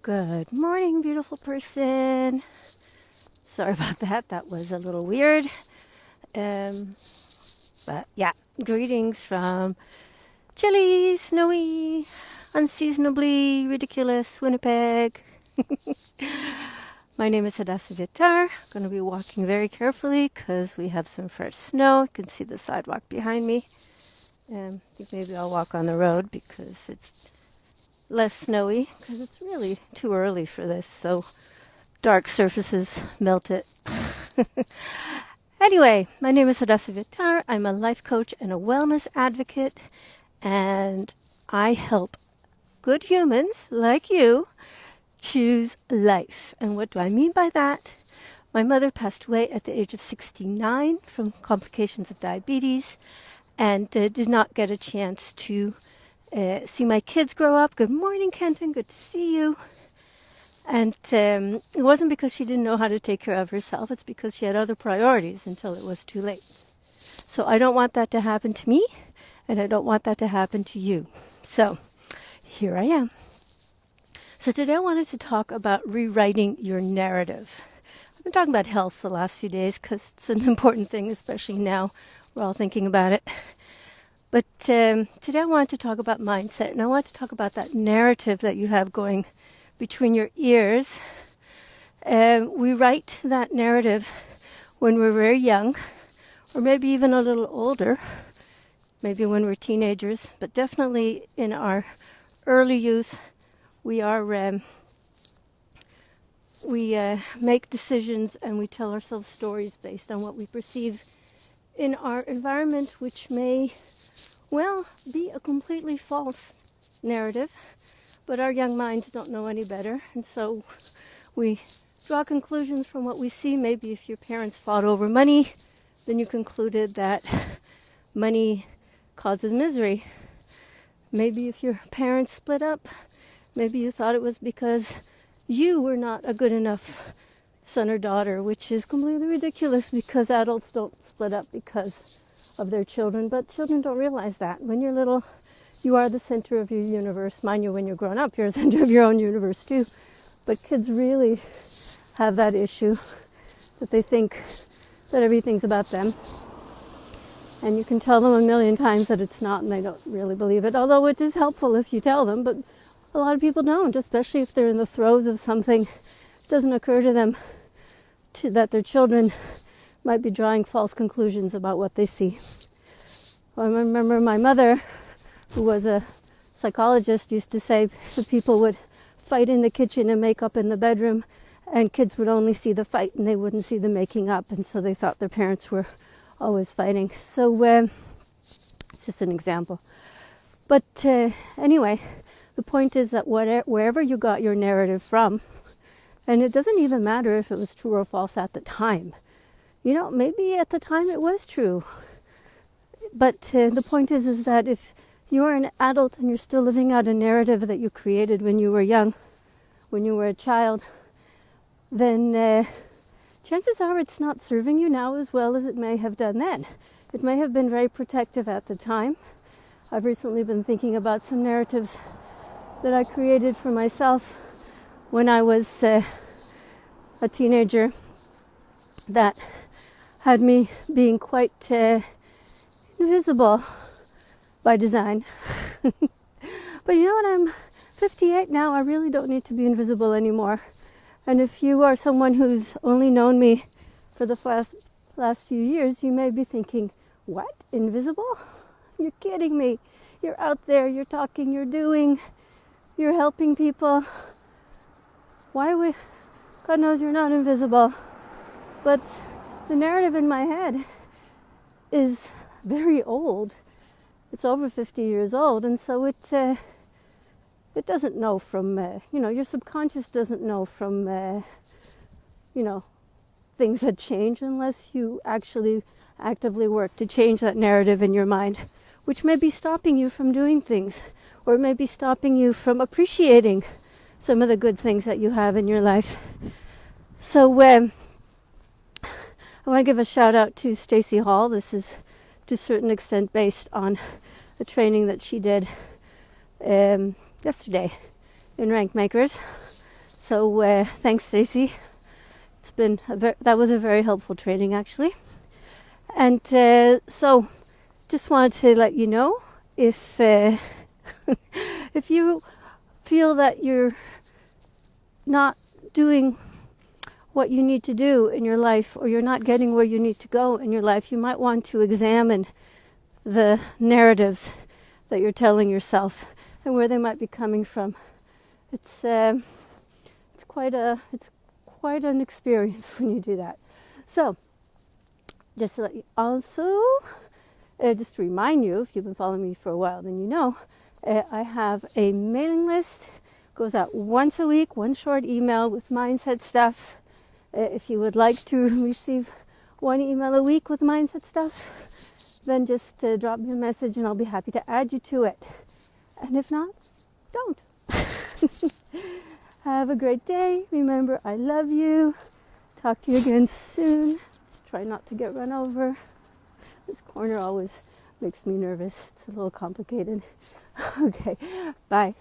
Good morning, beautiful person. Sorry about that. That was a little weird. Um, but yeah, greetings from chilly, snowy, unseasonably ridiculous Winnipeg. My name is Hadassah Vitar. I'm going to be walking very carefully because we have some fresh snow. You can see the sidewalk behind me. I think maybe I'll walk on the road because it's less snowy because it's really too early for this. So dark surfaces melt it. Anyway, my name is Hadassah Vitar. I'm a life coach and a wellness advocate, and I help good humans like you choose life. And what do I mean by that? My mother passed away at the age of 69 from complications of diabetes, and did not get a chance to see my kids grow up. Good morning, Kenton. Good to see you. And it wasn't because she didn't know how to take care of herself. It's because she had other priorities until it was too late. So I don't want that to happen to me, and I don't want that to happen to you. So here I am. So today I wanted to talk about rewriting your narrative. I've been talking about health the last few days because it's an important thing, especially now we're all thinking about it. But today I wanted to talk about mindset, and I want to talk about that narrative that you have going between your ears. We write that narrative when we're very young, or maybe even a little older, maybe when we're teenagers, but definitely in our early youth, we make decisions and we tell ourselves stories based on what we perceive in our environment, which may, well, be a completely false narrative. But our young minds don't know any better, and so we draw conclusions from what we see. Maybe if your parents fought over money, then you concluded that money causes misery. Maybe if your parents split up, maybe you thought it was because you were not a good enough son or daughter, which is completely ridiculous because adults don't split up because of their children, but children don't realize that. When you're little, you are the center of your universe. Mind you, when you're grown up, you're the center of your own universe too. But kids really have that issue that they think that everything's about them. And you can tell them a million times that it's not, and they don't really believe it. Although it is helpful if you tell them, but a lot of people don't, especially if they're in the throes of something. It doesn't occur to them that their children might be drawing false conclusions about what they see. I remember my mother, who was a psychologist, used to say that people would fight in the kitchen and make up in the bedroom, and kids would only see the fight and they wouldn't see the making up, and so they thought their parents were always fighting. So it's just an example. But anyway, the point is that wherever you got your narrative from, and it doesn't even matter if it was true or false at the time. You know, maybe at the time it was true. But the point is that if you're an adult and you're still living out a narrative that you created when you were young, when you were a child, then chances are it's not serving you now as well as it may have done then. It may have been very protective at the time. I've recently been thinking about some narratives that I created for myself when I was a teenager that had me being quite invisible by design. But you know what, I'm 58 now. I really don't need to be invisible anymore. And if you are someone who's only known me for the last few years, you may be thinking, what, invisible? You're kidding me. You're out there, you're talking, you're doing, you're helping people. God knows you're not invisible. But the narrative in my head is very old. It's over 50 years old, and so it doesn't know from, your subconscious doesn't know from, things that change unless you actually actively work to change that narrative in your mind, which may be stopping you from doing things, or it may be stopping you from appreciating some of the good things that you have in your life. So I want to give a shout out to Stacey Hall. This is to a certain extent based on the training that she did yesterday in Rank Makers. So thanks, Stacey. It's been that was a very helpful training, actually. And so just wanted to let you know if if you feel that you're not doing what you need to do in your life, or you're not getting where you need to go in your life, you might want to examine the narratives that you're telling yourself and where they might be coming from. It's quite an experience when you do that. So just to let you also, just to remind you, if you've been following me for a while, then you know, I have a mailing list. Goes out once a week, one short email with mindset stuff. If you would like to receive one email a week with mindset stuff, then just drop me a message and I'll be happy to add you to it. And if not, don't. Have a great day. Remember, I love you. Talk to you again soon. Try not to get run over. This corner always makes me nervous. It's a little complicated. Okay, bye.